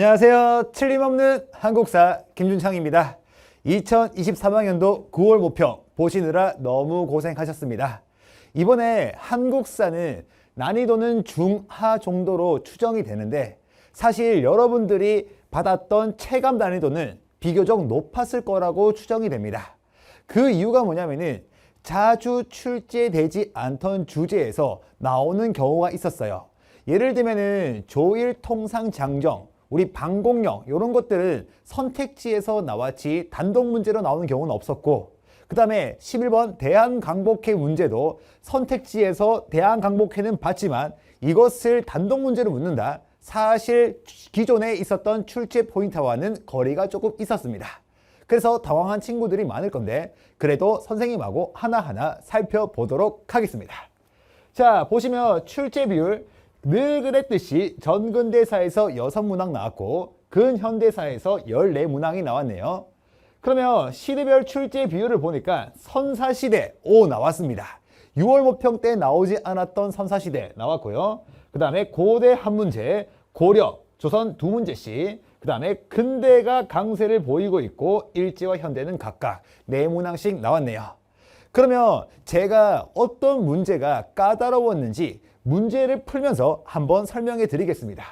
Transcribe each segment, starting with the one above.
안녕하세요. 틀림없는 한국사 김준창입니다. 2023학년도 9월 모평 보시느라 너무 고생하셨습니다. 이번에 한국사는 난이도는 중하 정도로 추정이 되는데 사실 여러분들이 받았던 체감 난이도는 비교적 높았을 거라고 추정이 됩니다. 그 이유가 뭐냐면은 자주 출제되지 않던 주제에서 나오는 경우가 있었어요. 예를 들면은 조일통상장정, 우리 방공령 이런 것들은 선택지에서 나왔지 단독 문제로 나오는 경우는 없었고, 그 다음에 11번 대한강복회 문제도 선택지에서 대한강복회는 봤지만 이것을 단독 문제로 묻는다. 사실 기존에 있었던 출제 포인트와는 거리가 조금 있었습니다. 그래서 당황한 친구들이 많을 건데 그래도 선생님하고 하나하나 살펴보도록 하겠습니다. 자, 보시면 출제 비율 늘 그랬듯이 전근대사에서 6문항 나왔고 근현대사에서 14문항이 나왔네요. 그러면 시대별 출제 비율을 보니까 선사시대 5 나왔습니다. 6월 모평 때 나오지 않았던 선사시대 나왔고요. 그 다음에 고대 한 문제, 고려, 조선 두 문제씩, 그 다음에 근대가 강세를 보이고 있고 일제와 현대는 각각 4문항씩 나왔네요. 그러면 제가 어떤 문제가 까다로웠는지 문제를 풀면서 한번 설명해 드리겠습니다.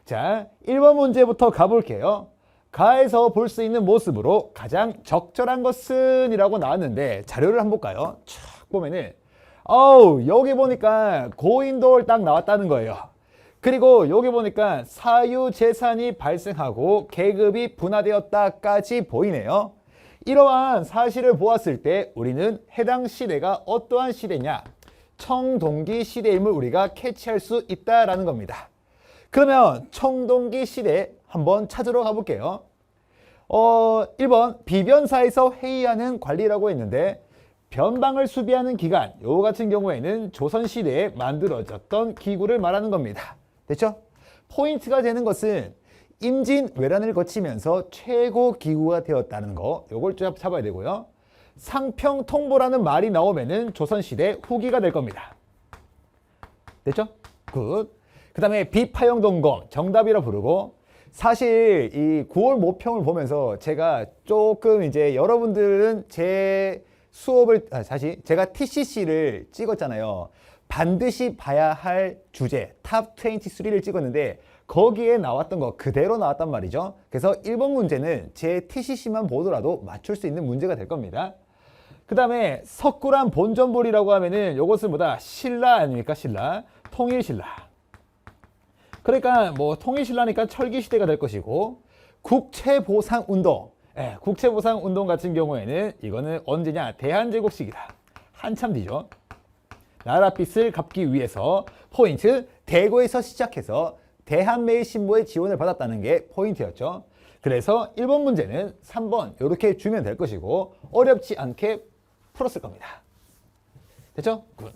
자, 1번 문제부터 가볼게요. 가에서 볼 수 있는 모습으로 가장 적절한 것은 이라고 나왔는데 자료를 한번 볼까요? 쫙 보면은 여기 보니까 고인돌 딱 나왔다는 거예요. 그리고 여기 보니까 사유재산이 발생하고 계급이 분화되었다까지 보이네요. 이러한 사실을 보았을 때 우리는 해당 시대가 어떠한 시대냐? 청동기 시대임을 우리가 캐치할 수 있다라는 겁니다. 그러면 청동기 시대 한번 찾으러 가볼게요. 1번 비변사에서 회의하는 관리라고 했는데 변방을 수비하는 기관, 요 같은 경우에는 조선시대에 만들어졌던 기구를 말하는 겁니다. 됐죠? 포인트가 되는 것은 임진왜란을 거치면서 최고 기구가 되었다는 거, 요걸 좀 잡아야 되고요. 상평통보라는 말이 나오면은 조선시대 후기가 될 겁니다. 됐죠? 굿. 그 다음에 비파형동검 정답이라 부르고, 사실 이 9월 모평을 보면서 제가 조금 이제 여러분들은 제 수업을 제가 TCC를 찍었잖아요. 반드시 봐야 할 주제 탑 23를 찍었는데 거기에 나왔던 거 그대로 나왔단 말이죠. 그래서 1번 문제는 제 TCC만 보더라도 맞출 수 있는 문제가 될 겁니다. 그 다음에 석굴암 본전볼이라고 하면은 요것은 뭐다? 신라 아닙니까? 신라. 통일신라. 그러니까 뭐 통일신라니까 철기시대가 될 것이고, 국채보상운동. 국채보상운동 같은 경우에는 이거는 언제냐? 대한제국 시기다. 한참 뒤죠. 나라빚을 갚기 위해서 포인트 대구에서 시작해서 대한매일신보의 지원을 받았다는 게 포인트였죠. 그래서 1번 문제는 3번 이렇게 주면 될 것이고 어렵지 않게 풀었을 겁니다. 됐죠? 굿.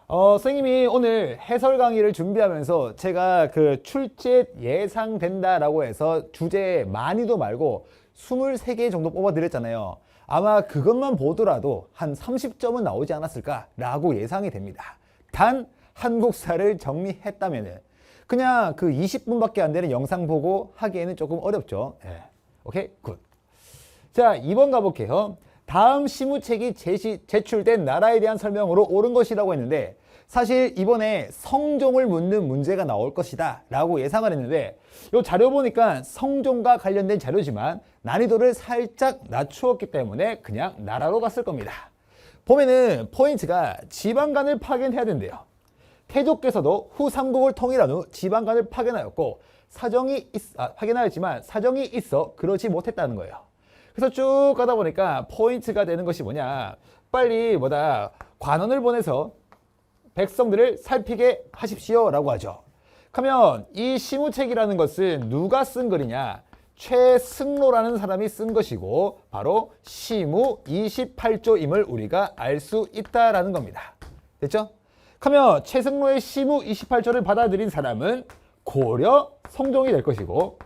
선생님이 오늘 해설 강의를 준비하면서 제가 그 출제 예상된다라고 해서 주제 많이도 말고 23개 정도 뽑아드렸잖아요. 아마 그것만 보더라도 한 30점은 나오지 않았을까라고 예상이 됩니다. 단 한국사를 정리했다면은 그냥 그 20분밖에 안 되는 영상 보고 하기에는 조금 어렵죠. 오케이? 굿. 자, 2번 가볼게요. 다음 시무책이 제출된 나라에 대한 설명으로 옳은 것이라고 했는데 사실 이번에 성종을 묻는 문제가 나올 것이다 라고 예상을 했는데 이 자료 보니까 성종과 관련된 자료지만 난이도를 살짝 낮추었기 때문에 그냥 나라로 갔을 겁니다. 보면은 포인트가 지방간을 파견해야 된대요. 태조께서도 후 삼국을 통일한 후 지방간을 파견하였고 파견하였지만 사정이 있어 그러지 못했다는 거예요. 그래서 쭉 가다 보니까 포인트가 되는 것이 뭐냐, 빨리 관원을 보내서 백성들을 살피게 하십시오 라고 하죠. 그러면 이 시무책이라는 것은 누가 쓴 글이냐, 최승로라는 사람이 쓴 것이고 바로 시무 28조임을 우리가 알 수 있다라는 겁니다. 됐죠? 그러면 최승로의 시무 28조를 받아들인 사람은 고려 성종이 될 것이고,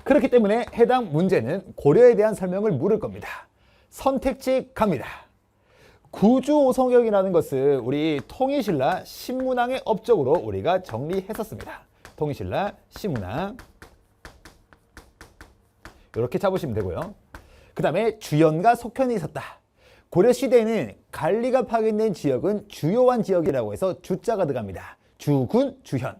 그렇기 때문에 해당 문제는 고려에 대한 설명을 물을 겁니다. 선택지 갑니다. 구주오성역이라는 것을 우리 통일신라 신문항의 업적으로 우리가 정리했었습니다. 통일신라 신문항. 이렇게 잡으시면 되고요. 그 다음에 주연과 속현이 있었다. 고려시대에는 관리가 파견된 지역은 주요한 지역이라고 해서 주자가 들어갑니다. 주군, 주현.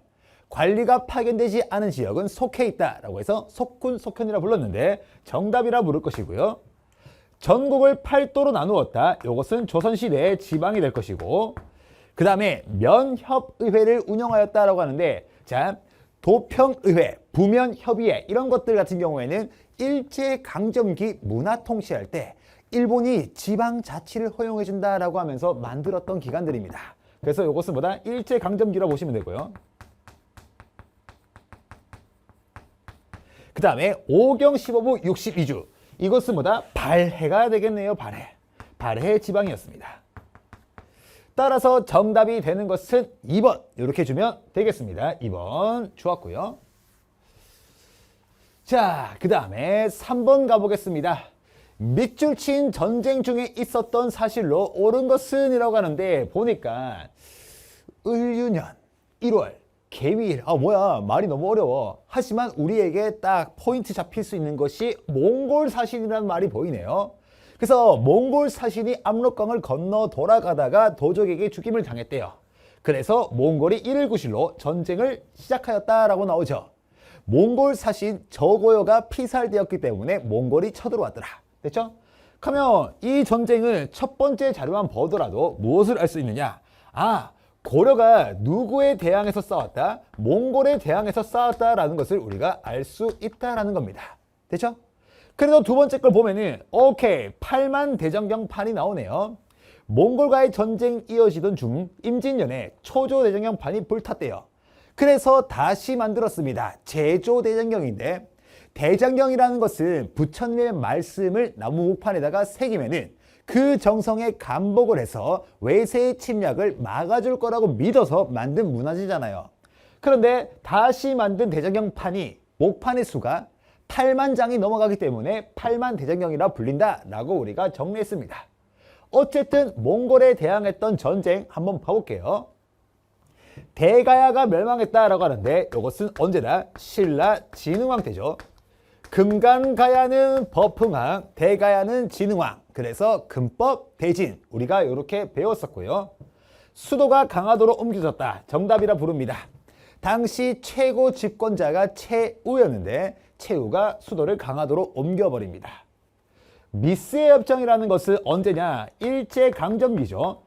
관리가 파견되지 않은 지역은 속해 있다라고 해서 속군, 속현이라 불렀는데 정답이라 부를 것이고요. 전국을 8도로 나누었다. 이것은 조선시대의 지방이 될 것이고, 그 다음에 면협의회를 운영하였다라고 하는데, 자, 도평의회, 부면협의회 이런 것들 같은 경우에는 일제강점기 문화 통치할 때 일본이 지방자치를 허용해준다라고 하면서 만들었던 기관들입니다. 그래서 이것은 뭐다? 일제강점기라고 보시면 되고요. 그 다음에 5경 15부 62주. 이것은 뭐다? 발해가 되겠네요. 발해. 발해 지방이었습니다. 따라서 정답이 되는 것은 2번 이렇게 주면 되겠습니다. 2번 좋았고요. 자, 그 다음에 3번 가보겠습니다. 밑줄 친 전쟁 중에 있었던 사실로 옳은 것은 이라고 하는데, 보니까 을유년 1월 개미일. 뭐야, 말이 너무 어려워. 하지만 우리에게 딱 포인트 잡힐 수 있는 것이 몽골 사신이라는 말이 보이네요. 그래서 몽골 사신이 압록강을 건너 돌아가다가 도적에게 죽임을 당했대요. 그래서 몽골이 이를 구실로 전쟁을 시작하였다라고 나오죠. 몽골 사신 저고요가 피살되었기 때문에 몽골이 쳐들어왔더라. 됐죠? 그러면 이 전쟁을 첫 번째 자료만 보더라도 무엇을 알 수 있느냐? 고려가 누구에 대항해서 싸웠다? 몽골에 대항해서 싸웠다라는 것을 우리가 알 수 있다라는 겁니다. 됐죠? 그래도 두 번째 걸 보면은 오케이, 8만 대장경판이 나오네요. 몽골과의 전쟁 이어지던 중 임진년에 초조대장경판이 불탔대요. 그래서 다시 만들었습니다. 제조대장경인데, 대장경이라는 것은 부처님의 말씀을 나무 목판에다가 새기면은 그 정성에 감복을 해서 외세의 침략을 막아줄 거라고 믿어서 만든 문화재잖아요. 그런데 다시 만든 대장경판이 목판의 수가 8만 장이 넘어가기 때문에 8만 대장경이라 불린다라고 우리가 정리했습니다. 어쨌든 몽골에 대항했던 전쟁 한번 봐볼게요. 대가야가 멸망했다라고 하는데, 이것은 언제나 신라 진흥왕 때죠. 금간가야는 법흥왕, 대가야는 진흥왕. 그래서 금법 대진, 우리가 이렇게 배웠었고요. 수도가 강화도로 옮겨졌다. 정답이라 부릅니다. 당시 최고 집권자가 최우였는데 최우가 수도를 강화도로 옮겨버립니다. 미스의 협정이라는 것은 언제냐? 일제강점기죠.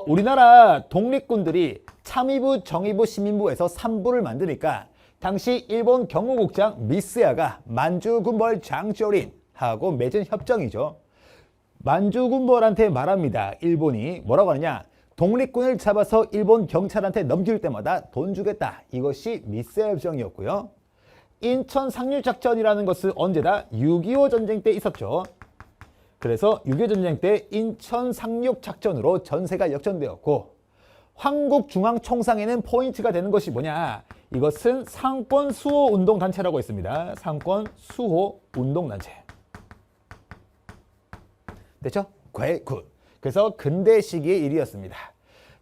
우리나라 독립군들이 참의부, 정의부, 시민부에서 3부를 만드니까 당시 일본 경호국장 미스야가 만주군벌 장조린하고 맺은 협정이죠. 만주군벌한테 말합니다. 일본이 뭐라고 하느냐? 독립군을 잡아서 일본 경찰한테 넘길 때마다 돈 주겠다. 이것이 미스야 협정이었고요. 인천 상륙작전이라는 것은 언제다? 6.25 전쟁 때 있었죠. 그래서 6.25 전쟁 때 인천 상륙작전으로 전세가 역전되었고, 황국중앙총상에는 포인트가 되는 것이 뭐냐? 이것은 상권수호운동단체라고 있습니다. 상권수호운동단체. 됐죠? 굿. 그래서 근대 시기의 일이었습니다.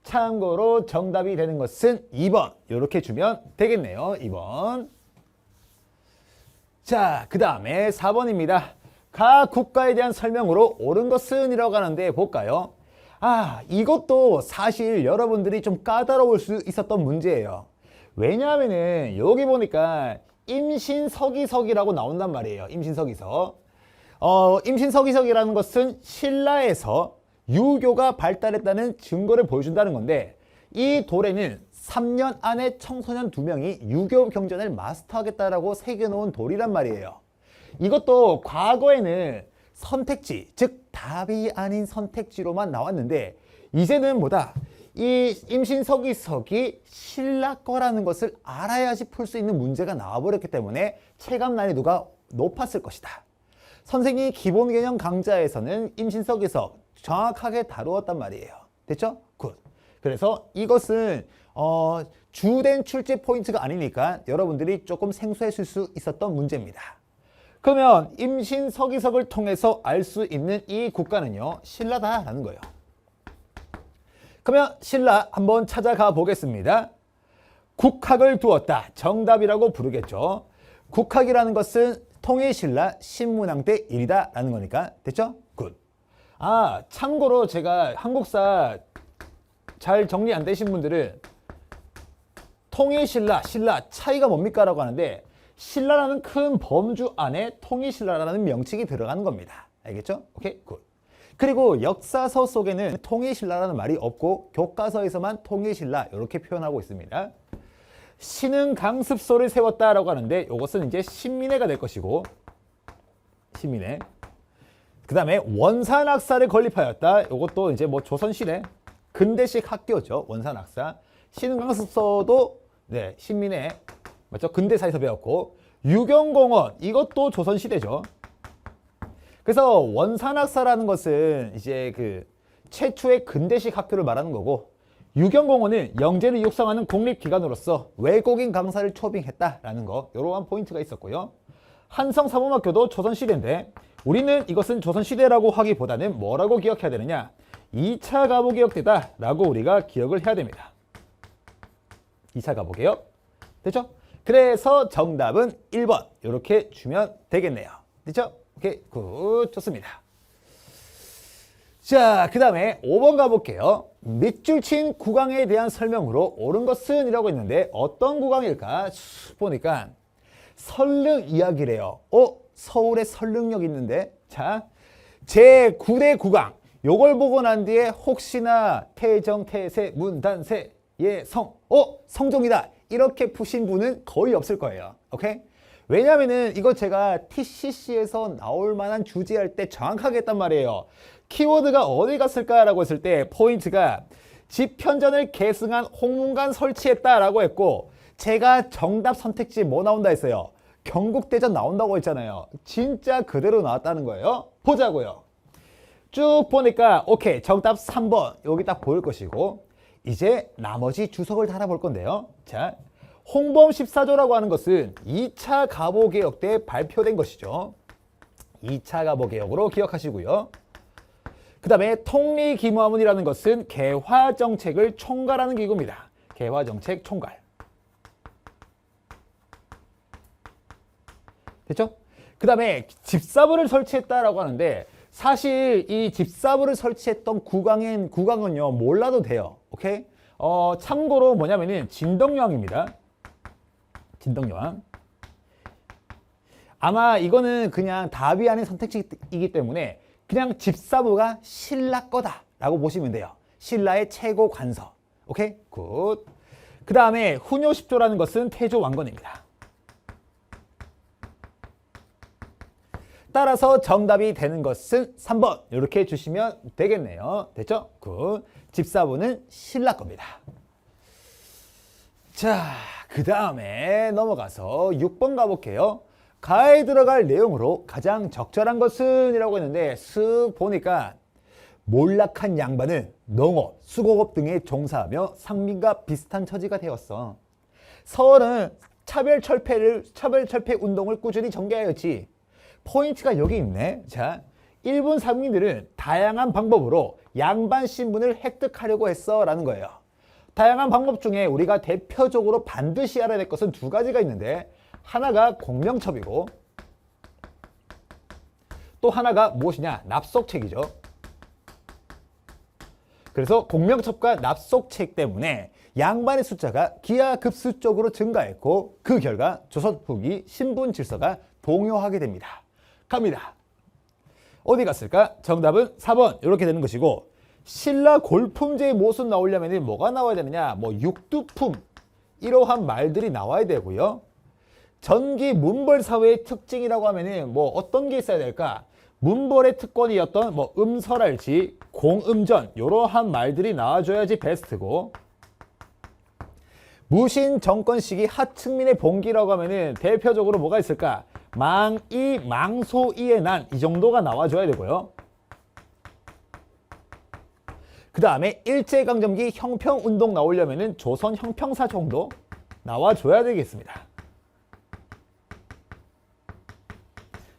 참고로 정답이 되는 것은 2번. 이렇게 주면 되겠네요. 2번. 자, 그 다음에 4번입니다. 각 국가에 대한 설명으로 옳은 것은 이라고 하는데 볼까요? 이것도 사실 여러분들이 좀 까다로울 수 있었던 문제예요. 왜냐하면은 여기 보니까 임신서기석이라고 나온단 말이에요. 임신서기석. 임신서기석이라는 것은 신라에서 유교가 발달했다는 증거를 보여준다는 건데, 이 돌에는 3년 안에 청소년 2명이 유교 경전을 마스터하겠다라고 새겨놓은 돌이란 말이에요. 이것도 과거에는 선택지, 즉 답이 아닌 선택지로만 나왔는데, 이제는 뭐다? 이 임신서기석이 신라 거라는 것을 알아야지 풀 수 있는 문제가 나와버렸기 때문에 체감 난이도가 높았을 것이다. 선생님이 기본개념 강좌에서는 임신서기석 정확하게 다루었단 말이에요. 됐죠? 굿. 그래서 이것은 주된 출제 포인트가 아니니까 여러분들이 조금 생소했을 수 있었던 문제입니다. 그러면 임신서기석을 통해서 알 수 있는 이 국가는요, 신라다라는 거예요. 그러면 신라 한번 찾아가 보겠습니다. 국학을 두었다. 정답이라고 부르겠죠. 국학이라는 것은 통일신라 신문왕 때 일이다 라는 거니까 됐죠? 굿. 아, 참고로 제가 한국사 잘 정리 안 되신 분들은 통일신라, 신라 차이가 뭡니까? 라고 하는데 신라라는 큰 범주 안에 통일신라라는 명칭이 들어가는 겁니다. 알겠죠? 오케이, 굿. 그리고 역사서 속에는 통일신라라는 말이 없고 교과서에서만 통일신라 이렇게 표현하고 있습니다. 신은 강습소를 세웠다라고 하는데 이것은 이제 신민회가 될 것이고 신민회. 그 다음에 원산학사를 건립하였다. 이것도 이제 뭐 조선시대 근대식 학교죠. 원산학사. 신은 강습소도 네, 신민회 맞죠? 근대사에서 배웠고 유경공원 이것도 조선시대죠. 그래서 원산학사라는 것은 이제 그 최초의 근대식 학교를 말하는 거고 유경공원은 영재를 육성하는 국립기관으로서 외국인 강사를 초빙했다라는 거 이러한 포인트가 있었고요. 한성사범학교도 조선시대인데 우리는 이것은 조선시대라고 하기보다는 뭐라고 기억해야 되느냐 2차 가보개혁 때다 라고 우리가 기억을 해야 됩니다. 2차 가보개혁 됐죠? 그래서 정답은 1번 이렇게 주면 되겠네요. 됐죠? 오케이, 굿, 좋습니다. 자, 그 다음에 5번 가볼게요. 밑줄 친 구강에 대한 설명으로 옳은 것은 이라고 했는데 어떤 구강일까? 보니까 설릉 이야기래요. 서울에 설릉역 있는데 자, 제9대 구강 요걸 보고 난 뒤에 혹시나 태정, 태세, 문단세, 예성 성종이다 이렇게 푸신 분은 거의 없을 거예요. 오케이? 왜냐면은 이거 제가 TCC에서 나올 만한 주제할 때 정확하게 했단 말이에요. 키워드가 어디 갔을까라고 했을 때 포인트가 집현전을 계승한 홍문관 설치했다라고 했고 제가 정답 선택지 뭐 나온다 했어요. 경국대전 나온다고 했잖아요. 진짜 그대로 나왔다는 거예요. 보자고요. 쭉 보니까 오케이 정답 3번 여기 딱 보일 것이고 이제 나머지 주석을 달아볼 건데요. 자, 홍범 14조라고 하는 것은 2차 가보개혁 때 발표된 것이죠. 2차 가보개혁으로 기억하시고요. 그 다음에 통리기무화문이라는 것은 개화정책을 총괄하는 기구입니다. 개화정책 총괄. 됐죠? 그 다음에 집사부를 설치했다라고 하는데 사실 이 집사부를 설치했던 국왕은요 몰라도 돼요. 오케이? 참고로 뭐냐면은 진덕여왕입니다. 진덕여왕. 아마 이거는 그냥 답이 아닌 선택지이기 때문에 그냥 집사부가 신라 거다라고 보시면 돼요. 신라의 최고 관서. 오케이? 굿. 그 다음에 훈요 10조라는 것은 태조 왕건입니다. 따라서 정답이 되는 것은 3번 이렇게 주시면 되겠네요. 됐죠? 굿. 집사부는 신라 겁니다. 자, 그 다음에 넘어가서 6번 가볼게요. 가에 들어갈 내용으로 가장 적절한 것은 이라고 했는데 쓱 보니까 몰락한 양반은 농업, 수공업 등에 종사하며 상민과 비슷한 처지가 되었어. 서울은 차별철폐 운동을 꾸준히 전개하였지. 포인트가 여기 있네. 자, 일본 상민들은 다양한 방법으로 양반 신분을 획득하려고 했어 라는 거예요. 다양한 방법 중에 우리가 대표적으로 반드시 알아야 될 것은 두 가지가 있는데 하나가 공명첩이고 또 하나가 무엇이냐? 납속책이죠. 그래서 공명첩과 납속책 때문에 양반의 숫자가 기하급수적으로 증가했고 그 결과 조선 후기 신분 질서가 동요하게 됩니다. 갑니다. 어디 갔을까? 정답은 4번 이렇게 되는 것이고 신라 골품제의 모순 나오려면 뭐가 나와야 되느냐? 뭐 육두품 이러한 말들이 나와야 되고요. 전기 문벌 사회의 특징이라고 하면은 뭐 어떤 게 있어야 될까? 문벌의 특권이었던 뭐 음설할지 공음전 이러한 말들이 나와줘야지 베스트고 무신 정권 시기 하층민의 봉기라고 하면은 대표적으로 뭐가 있을까? 망이, 망소이의 난 이 정도가 나와줘야 되고요. 그 다음에 일제강점기 형평운동 나오려면은 조선 형평사 정도 나와줘야 되겠습니다.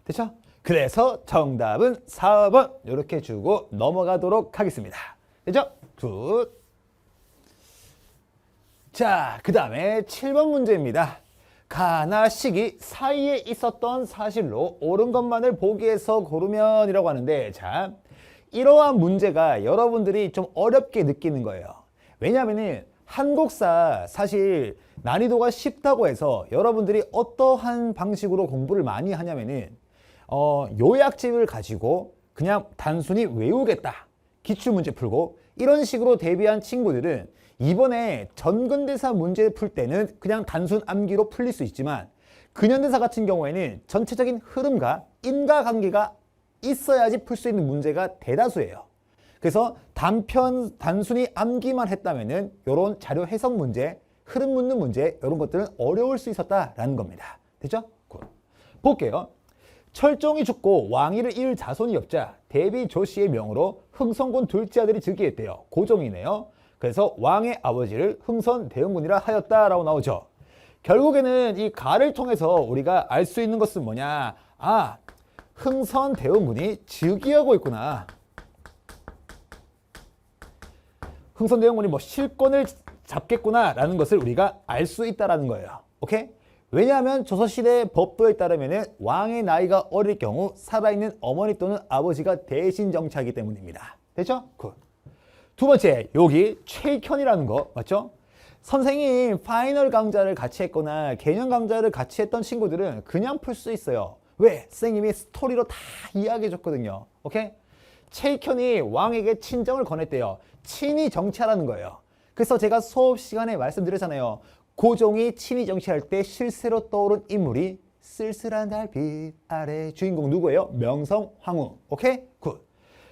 됐죠? 그래서 정답은 4번 이렇게 주고 넘어가도록 하겠습니다. 됐죠? 굿. 자, 그 다음에 7번 문제입니다. 가나 시기 사이에 있었던 사실로 옳은 것만을 보기에서 고르면이라고 하는데, 자, 이러한 문제가 여러분들이 좀 어렵게 느끼는 거예요. 왜냐하면은 한국사 사실 난이도가 쉽다고 해서 여러분들이 어떠한 방식으로 공부를 많이 하냐면은 요약집을 가지고 그냥 단순히 외우겠다, 기출문제 풀고 이런 식으로 대비한 친구들은 이번에 전근대사 문제 풀 때는 그냥 단순 암기로 풀릴 수 있지만, 근현대사 같은 경우에는 전체적인 흐름과 인과관계가 있어야지 풀 수 있는 문제가 대다수예요. 그래서 단순히 암기만 했다면은 이런 자료 해석 문제, 흐름 묻는 문제, 이런 것들은 어려울 수 있었다라는 겁니다. 됐죠? 굿. 볼게요. 철종이 죽고 왕위를 이을 자손이 없자 대비 조씨의 명으로 흥선군 둘째 아들이 즉위했대요. 고종이네요. 그래서 왕의 아버지를 흥선대원군이라 하였다라고 나오죠. 결국에는 이 가를 통해서 우리가 알 수 있는 것은 뭐냐? 아, 흥선대원군이 즉위하고 있구나. 흥선대원군이 뭐 실권을 잡겠구나라는 것을 우리가 알 수 있다라는 거예요. 오케이? 왜냐하면 조선시대 법도에 따르면 왕의 나이가 어릴 경우 살아있는 어머니 또는 아버지가 대신 정치하기 때문입니다. 됐죠? 굿. 두 번째, 여기 최익현이라는 거 맞죠? 선생님 파이널 강좌를 같이 했거나 개념 강좌를 같이 했던 친구들은 그냥 풀 수 있어요. 왜? 선생님이 스토리로 다 이야기해 줬거든요. 오케이? 최익현이 왕에게 친정을 권했대요. 친히 정치하라는 거예요. 그래서 제가 수업 시간에 말씀드렸잖아요. 고종이 친히 정치할 때 실세로 떠오른 인물이 쓸쓸한 달빛 아래 주인공 누구예요? 명성황후. 오케이? 굿.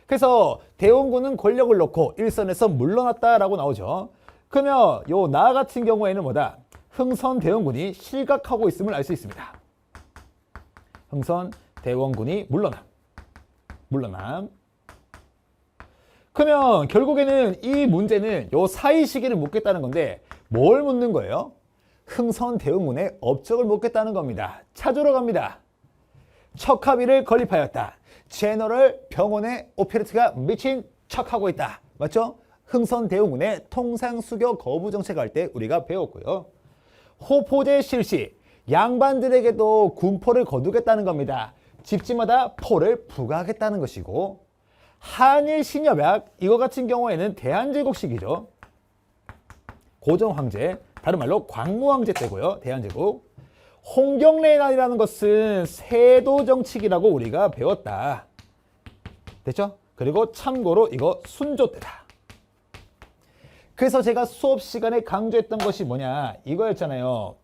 그래서 대원군은 권력을 놓고 일선에서 물러났다라고 나오죠. 그러면 요 나 같은 경우에는 뭐다? 흥선대원군이 실각하고 있음을 알 수 있습니다. 흥선대원군이 물러남. 그러면 결국에는 이 문제는 요 사이 시기를 묻겠다는 건데 뭘 묻는 거예요? 흥선대원군의 업적을 묻겠다는 겁니다. 찾으러 갑니다. 척하비를 건립하였다. 제너럴 병원의 오페레트가 미친 척하고 있다. 맞죠? 흥선대원군의 통상수교 거부 정책 할 때 우리가 배웠고요. 호포제 실시, 양반들에게도 군포를 거두겠다는 겁니다. 집집마다 포를 부과하겠다는 것이고, 한일 신협약, 이거 같은 경우에는 대한제국식이죠. 고종황제, 다른 말로 광무황제 때고요. 대한제국. 홍경래난이라는 것은 세도정칙이라고 우리가 배웠다. 됐죠? 그리고 참고로 이거 순조 때다. 그래서 제가 수업 시간에 강조했던 것이 뭐냐, 이거였잖아요.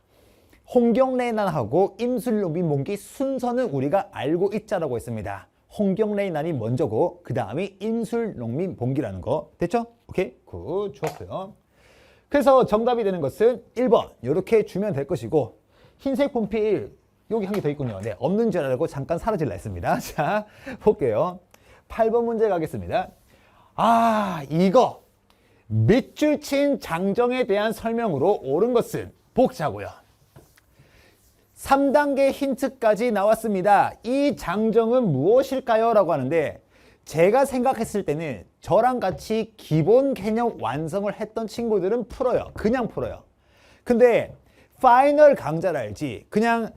홍경래난하고 임술농민봉기 순서는 우리가 알고 있자라고 했습니다. 홍경래난이 먼저고 그 다음이 임술농민봉기라는 거. 됐죠? 오케이? 굿. 좋았고요. 그래서 정답이 되는 것은 1번 이렇게 주면 될 것이고, 흰색 분필 여기 한 개 더 있군요. 네, 없는 줄 알고 잠깐 사라질라 했습니다. 자, 볼게요. 8번 문제 가겠습니다. 아, 이거 밑줄 친 장정에 대한 설명으로 옳은 것은 복자고요. 3단계 힌트까지 나왔습니다. 이 장정은 무엇일까요? 라고 하는데, 제가 생각했을 때는 저랑 같이 기본 개념 완성을 했던 친구들은 풀어요. 그냥 풀어요. 근데 파이널 강좌를 알지 그냥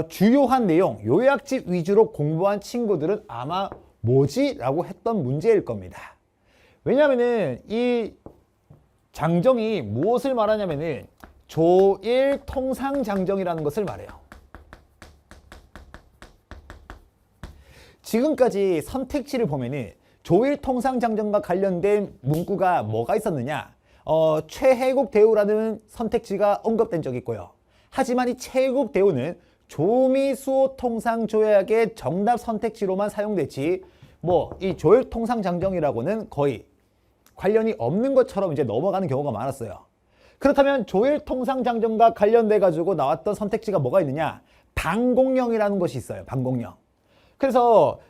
주요한 내용 요약집 위주로 공부한 친구들은 아마 뭐지? 라고 했던 문제일 겁니다. 왜냐면은 이 장정이 무엇을 말하냐면은 조일통상장정이라는 것을 말해요. 지금까지 선택지를 보면은 조일통상장정과 관련된 문구가 뭐가 있었느냐? 최혜국 대우라는 선택지가 언급된 적이 있고요. 하지만 이 최혜국 대우는 조미수호 통상조약의 정답 선택지로만 사용됐지, 뭐 이 조일통상장정이라고는 거의 관련이 없는 것처럼 이제 넘어가는 경우가 많았어요. 그렇다면 조일통상장정과 관련돼 가지고 나왔던 선택지가 뭐가 있느냐? 방공령이라는 것이 있어요. 방공령. 그래서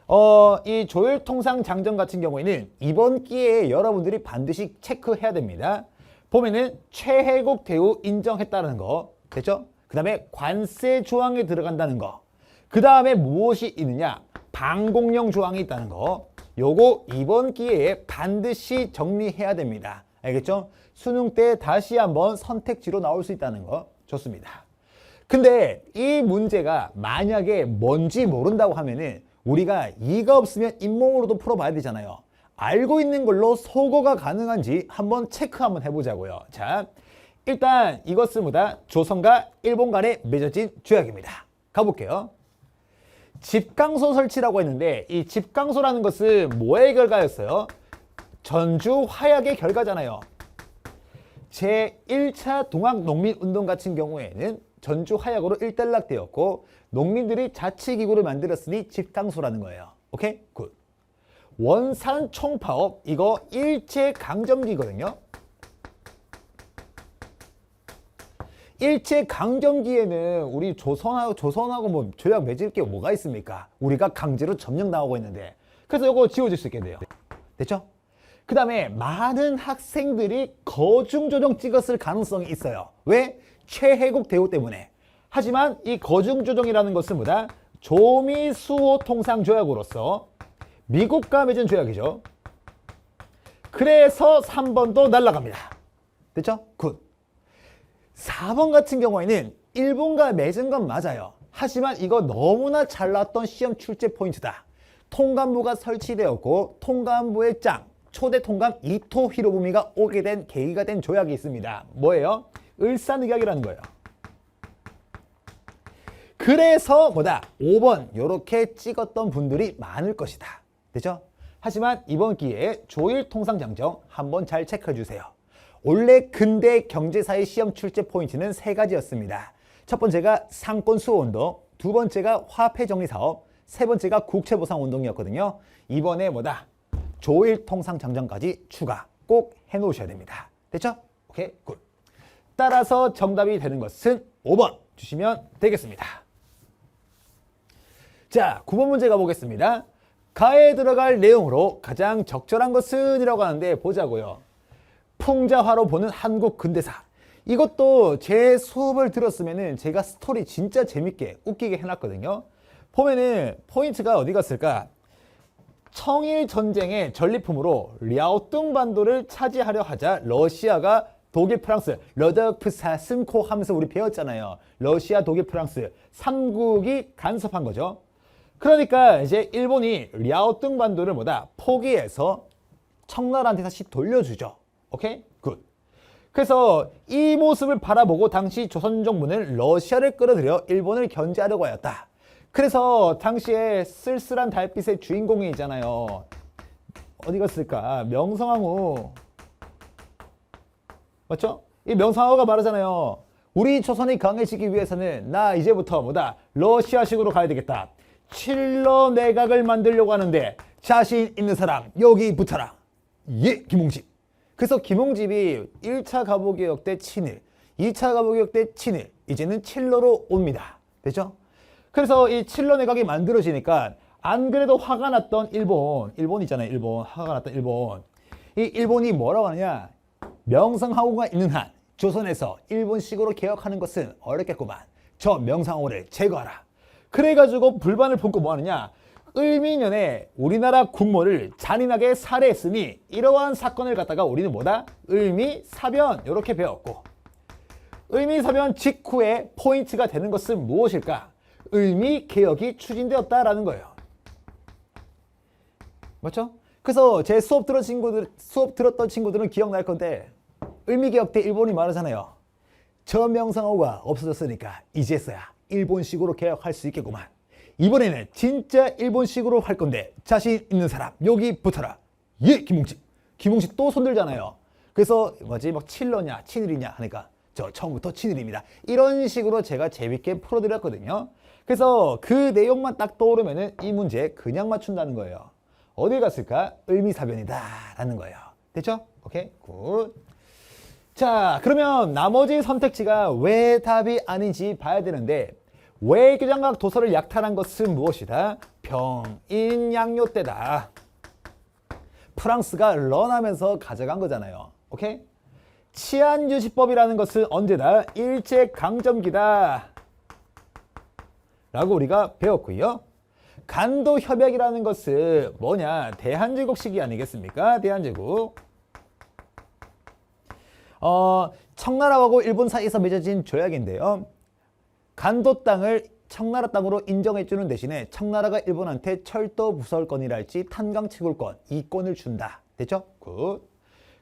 이 조일통상장정 같은 경우에는 이번 기회에 여러분들이 반드시 체크해야 됩니다. 보면은 최혜국 대우 인정했다는 거, 됐죠? 그 다음에 관세 조항에 들어간다는 거, 그 다음에 무엇이 있느냐? 방공령 조항이 있다는 거. 요거 이번 기회에 반드시 정리해야 됩니다. 알겠죠? 수능 때 다시 한번 선택지로 나올 수 있다는 거. 좋습니다. 근데 이 문제가 만약에 뭔지 모른다고 하면은 우리가 이가 없으면 잇몸으로도 풀어봐야 되잖아요. 알고 있는 걸로 소거가 가능한지 한번 체크 한번 해보자고요. 자, 일단 이것은 뭐다? 조선과 일본 간에 맺어진 조약입니다. 가볼게요. 집강소 설치라고 했는데 이 집강소라는 것은 뭐의 결과였어요? 전주 화약의 결과잖아요. 제1차 동학농민운동 같은 경우에는 전주 화약으로 일단락되었고 농민들이 자치기구를 만들었으니 집강소라는 거예요. 오케이? 굿. 원산 총파업 이거 일제강점기거든요. 일제강점기에는 우리 조선하고 뭐 조약 맺을 게 뭐가 있습니까? 우리가 강제로 점령당하고 있는데. 그래서 이거 지워질 수 있게 돼요. 됐죠? 그 다음에 많은 학생들이 거중조정 찍었을 가능성이 있어요. 왜? 최혜국 대우 때문에. 하지만 이 거중조정이라는 것은 뭐다? 조미수호 통상조약으로서 미국과 맺은 조약이죠. 그래서 3번도 날아갑니다. 됐죠? 굿. 4번 같은 경우에는 일본과 맺은 건 맞아요. 하지만 이거 너무나 잘 나왔던 시험 출제 포인트다. 통감부가 설치되었고 통감부의 짱 초대 통감 이토 히로부미가 오게 된 계기가 된 조약이 있습니다. 뭐예요? 을사늑약이라는 거예요. 그래서 뭐다? 5번 이렇게 찍었던 분들이 많을 것이다. 됐죠? 하지만 이번 기회에 조일통상장정 한번 잘 체크해 주세요. 원래 근대 경제사의 시험 출제 포인트는 3가지였습니다. 첫 번째가 상권수호운동, 두 번째가 화폐정리사업, 세 번째가 국채보상운동이었거든요. 이번에 뭐다? 조일통상장정까지 추가 꼭 해놓으셔야 됩니다. 됐죠? 오케이, 굿. 따라서 정답이 되는 것은 5번 주시면 되겠습니다. 자, 9번 문제 가보겠습니다. 가에 들어갈 내용으로 가장 적절한 것은 이라고 하는데 보자고요. 풍자화로 보는 한국 근대사. 이것도 제 수업을 들었으면은 제가 스토리 진짜 재밌게 웃기게 해놨거든요. 보면은 포인트가 어디 갔을까? 청일 전쟁의 전리품으로 랴오뚱 반도를 차지하려 하자 러시아가 독일, 프랑스, 러더프사, 스코 하면서 우리 배웠잖아요. 러시아, 독일, 프랑스 3국이 간섭한 거죠. 그러니까 이제 일본이 랴오뚱 반도를 뭐다? 포기해서 청나라한테 다시 돌려주죠. 오케이? 굿. 그래서 이 모습을 바라보고 당시 조선 정부는 러시아를 끌어들여 일본을 견제하려고 하였다. 그래서 당시에 쓸쓸한 달빛의 주인공이 있잖아요. 어디 갔을까? 명성황후. 맞죠? 이 명성황후가 말하잖아요. 우리 조선이 강해지기 위해서는 나 이제부터 뭐다? 러시아식으로 가야 되겠다. 칠러 내각을 만들려고 하는데 자신 있는 사람 여기 붙어라. 예, 김홍집. 그래서 김홍집이 1차 갑오개혁 때 친일, 2차 갑오개혁 때 친일, 이제는 칠러로 옵니다. 됐죠? 그래서 이 칠러 내각이 만들어지니까 안 그래도 화가 났던 일본 있잖아요. 일본 화가 났던 일본. 이 일본이 뭐라고 하느냐? 명성황후가 있는 한 조선에서 일본식으로 개혁하는 것은 어렵겠구만. 저 명성황후를 제거하라. 그래가지고 불만을 품고 뭐 하느냐? 을미년에 우리나라 국모를 잔인하게 살해했으니 이러한 사건을 갖다가 우리는 뭐다? 을미사변 이렇게 배웠고, 을미사변 직후에 포인트가 되는 것은 무엇일까? 을미개혁이 추진되었다라는 거예요. 맞죠? 그래서 제 수업 들었던 친구들은 기억날 건데 을미개혁 때 일본이 말하잖아요. 저 명성황후가 없어졌으니까 이제서야 일본식으로 개혁할 수 있겠구만. 이번에는 진짜 일본식으로 할 건데 자신 있는 사람 여기 붙어라. 예, 김홍식. 김홍식 또 손들잖아요. 그래서 뭐지? 막 칠러냐 친일이냐 하니까 저 처음부터 친일입니다. 이런 식으로 제가 재밌게 풀어드렸거든요. 그래서 그 내용만 딱 떠오르면은 이 문제 그냥 맞춘다는 거예요. 어디 갔을까? 을미사변이다 라는 거예요. 됐죠? 오케이, 굿. 자, 그러면 나머지 선택지가 왜 답이 아닌지 봐야 되는데, 외교장각 도서를 약탈한 것은 무엇이다? 병인양요 때다. 프랑스가 런하면서 가져간 거잖아요. 오케이? 치안유지법이라는 것은 언제다? 일제강점기다 라고 우리가 배웠고요. 간도협약이라는 것은 뭐냐? 대한제국 시기 아니겠습니까? 대한제국. 청나라하고 일본 사이에서 맺어진 조약인데요. 간도 땅을 청나라 땅으로 인정해주는 대신에 청나라가 일본한테 철도 부설권이랄지 탄광 채굴권, 이권을 준다. 됐죠? 굿.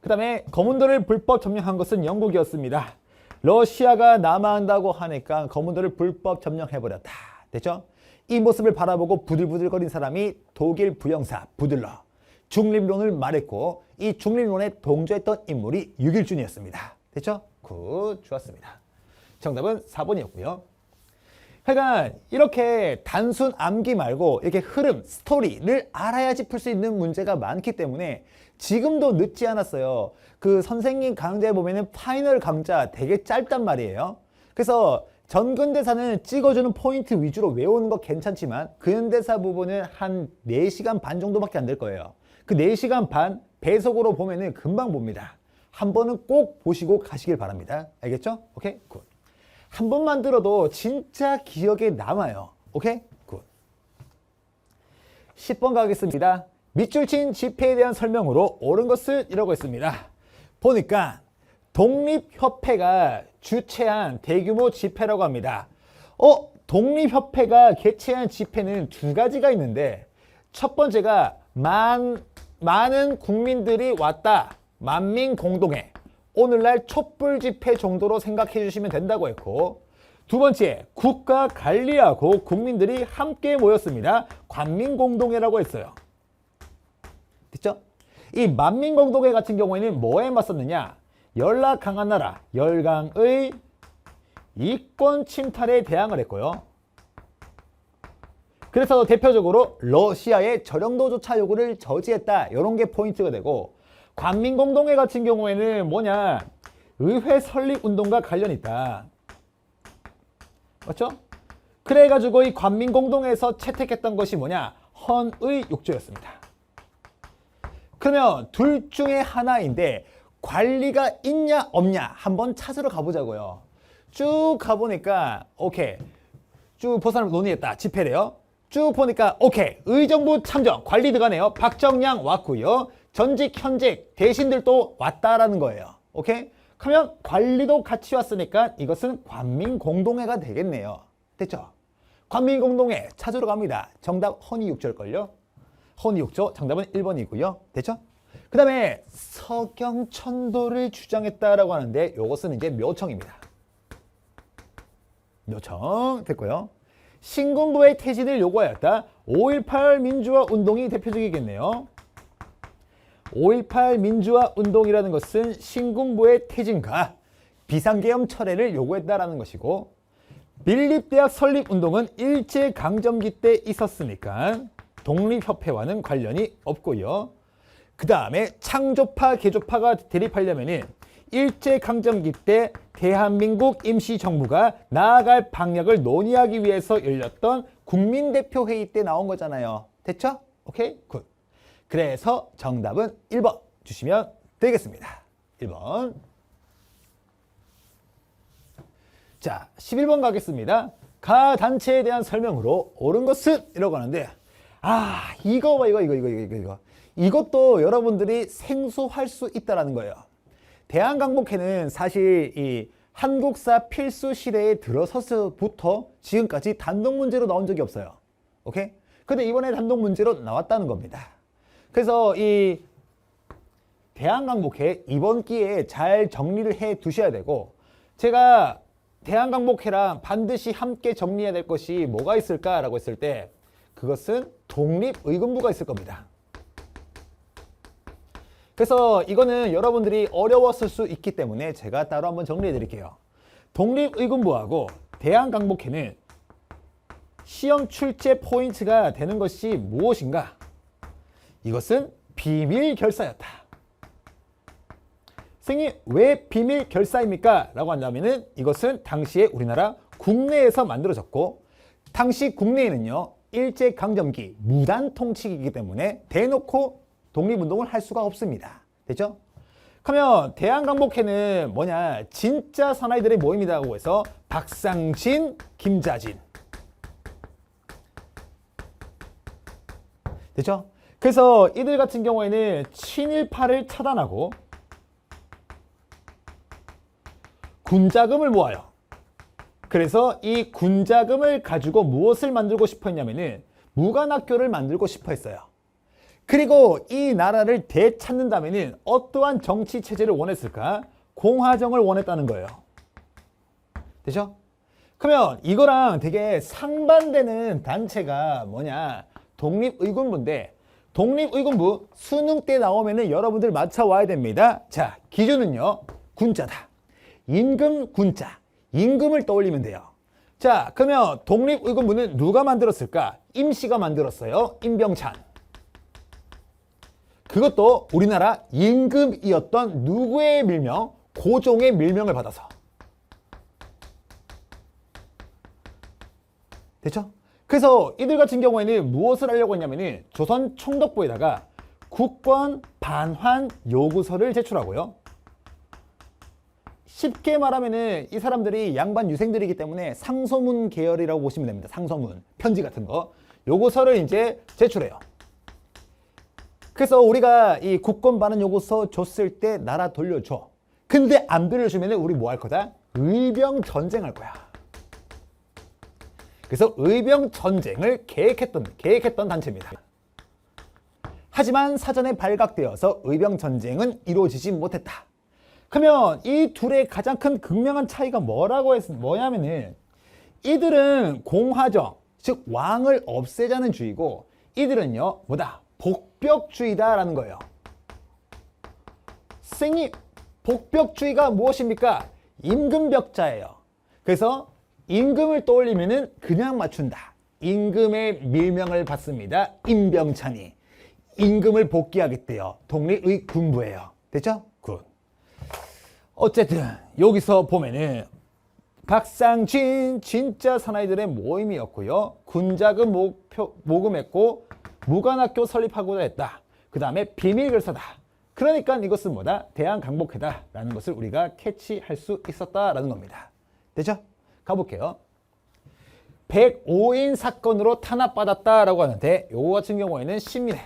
그 다음에 거문도를 불법 점령한 것은 영국이었습니다. 러시아가 남하한다고 하니까 거문도를 불법 점령해버렸다. 됐죠? 이 모습을 바라보고 부들부들거린 사람이 독일 부영사 부들러. 중립론을 말했고 이 중립론에 동조했던 인물이 유길준이었습니다. 됐죠? 굿. 좋았습니다. 정답은 4번이었고요. 그러니까 이렇게 단순 암기 말고 이렇게 흐름, 스토리를 알아야지 풀 수 있는 문제가 많기 때문에 지금도 늦지 않았어요. 그 선생님 강좌에 보면은 파이널 강좌 되게 짧단 말이에요. 그래서 전근대사는 찍어주는 포인트 위주로 외우는 거 괜찮지만 근대사 부분은 한 4시간 반 정도밖에 안 될 거예요. 그 4시간 반 배속으로 보면은 금방 봅니다. 한 번은 꼭 보시고 가시길 바랍니다. 알겠죠? 오케이? 굿. 한 번만 들어도 진짜 기억에 남아요. 오케이? 굿. 10번 가겠습니다. 밑줄 친 집회에 대한 설명으로 옳은 것을 이라고 했습니다. 보니까 독립협회가 주최한 대규모 집회라고 합니다. 독립협회가 개최한 집회는 2가지가 있는데 첫 번째가 많은 국민들이 왔다. 만민공동회. 오늘날 촛불 집회 정도로 생각해 주시면 된다고 했고 두 번째, 국가 관리하고 국민들이 함께 모였습니다. 관민공동회라고 했어요. 됐죠? 이 만민공동회 같은 경우에는 뭐에 맞섰느냐? 연락 강한 나라, 열강의 이권 침탈에 대항을 했고요. 그래서 대표적으로 러시아의 저령도조차 요구를 저지했다. 이런 게 포인트가 되고 관민공동회 같은 경우에는 뭐냐? 의회 설립 운동과 관련이 있다. 맞죠? 그래가지고 이 관민공동회에서 채택했던 것이 뭐냐? 헌의 욕조였습니다. 그러면 둘 중에 하나인데 관리가 있냐 없냐 한번 찾으러 가보자고요. 쭉 가보니까 오케이. 쭉 보선을 논의했다. 집회래요. 쭉 보니까 오케이. 의정부 참정 관리 들어가네요. 박정량 왔고요. 전직 현직 대신들도 왔다라는 거예요. 오케이? 그러면 관리도 같이 왔으니까 이것은 관민공동회가 되겠네요. 됐죠? 관민공동회 찾으러 갑니다. 정답 헌의육조일걸요? 헌의육조 정답은 1번이고요. 됐죠? 그 다음에 서경천도를 주장했다라고 하는데 이것은 이제 묘청입니다. 묘청 됐고요. 신군부의 퇴진을 요구하였다. 5.18 민주화 운동이 대표적이겠네요. 5.18 민주화 운동이라는 것은 신군부의 퇴진과 비상계엄 철회를 요구했다라는 것이고 밀립대학 설립 운동은 일제강점기 때 있었으니까 독립협회와는 관련이 없고요. 그 다음에 창조파, 개조파가 대립하려면은 일제강점기 때 대한민국 임시정부가 나아갈 방향을 논의하기 위해서 열렸던 국민대표회의 때 나온 거잖아요. 됐죠? 오케이? 굿. 그래서 정답은 1번 주시면 되겠습니다. 1번. 자, 11번 가겠습니다. 가 단체에 대한 설명으로 옳은 것은 이라고 하는데 이거 봐 이거. 이것도 여러분들이 생소할 수 있다는 거예요. 대한강복회는 사실 이 한국사 필수 시대에 들어서서부터 지금까지 단독 문제로 나온 적이 없어요. 오케이? 근데 이번에 단독 문제로 나왔다는 겁니다. 그래서 이 대한강복회 이번 기회에 잘 정리를 해 두셔야 되고 제가 대한강복회랑 반드시 함께 정리해야 될 것이 뭐가 있을까라고 했을 때 그것은 독립의금부가 있을 겁니다. 그래서 이거는 여러분들이 어려웠을 수 있기 때문에 제가 따로 한번 정리해 드릴게요. 독립의금부하고 대한강복회는 시험 출제 포인트가 되는 것이 무엇인가? 이것은 비밀 결사였다. 선생님 왜 비밀 결사입니까? 라고 한다면은 이것은 당시에 우리나라 국내에서 만들어졌고 당시 국내에는요 일제강점기 무단 통치이기 때문에 대놓고 독립운동을 할 수가 없습니다. 됐죠? 그러면 대한강복회는 뭐냐 진짜 사나이들의 모임이라고 해서 박상진, 김자진 됐죠? 그래서 이들 같은 경우에는 친일파를 차단하고 군자금을 모아요. 그래서 이 군자금을 가지고 무엇을 만들고 싶어 했냐면은 무관학교를 만들고 싶어 했어요. 그리고 이 나라를 되찾는다면은 어떠한 정치 체제를 원했을까? 공화정을 원했다는 거예요. 되죠? 그러면 이거랑 되게 상반되는 단체가 뭐냐? 독립의군부인데, 독립의군부 수능 때 나오면은 여러분들 맞춰와야 됩니다. 자, 기준은요, 군자다. 임금 군자. 임금을 떠올리면 돼요. 자, 그러면 독립의군부는 누가 만들었을까? 임시가 만들었어요. 임병찬. 그것도 우리나라 임금이었던 누구의 밀명? 고종의 밀명을 받아서. 됐죠? 그래서 이들 같은 경우에는 무엇을 하려고 했냐면은 조선 총독부에다가 국권 반환 요구서를 제출하고요. 쉽게 말하면은 이 사람들이 양반 유생들이기 때문에 상소문 계열이라고 보시면 됩니다. 상소문, 편지 같은 거. 요구서를 이제 제출해요. 그래서 우리가 이 국권 반환 요구서 줬을 때 나라 돌려줘. 근데 안 돌려주면 우리 뭐 할 거다? 의병 전쟁할 거야. 그래서 의병 전쟁을 계획했던 단체입니다. 하지만 사전에 발각되어서 의병 전쟁은 이루어지지 못했다. 그러면 이 둘의 가장 큰 극명한 차이가 뭐냐면은 이들은 공화정, 즉 왕을 없애자는 주의고 이들은요, 뭐다? 복벽주의다라는 거예요. 선생님, 복벽주의가 무엇입니까? 임금벽자예요. 그래서 임금을 떠올리면은 그냥 맞춘다. 임금의 밀명을 받습니다. 임병찬이. 임금을 복귀하겠대요. 독립의군부예요. 됐죠? 굿. 어쨌든 여기서 보면은 박상진 진짜 사나이들의 모임이었고요. 군자금 모금했고 무관학교 설립하고자 했다. 그 다음에 비밀결사다. 그러니까 이것은 뭐다? 대한강복회다라는 것을 우리가 캐치할 수 있었다라는 겁니다. 됐죠? 가볼게요. 105인 사건으로 탄압받았다라고 하는데 요거 같은 경우에는 신민회.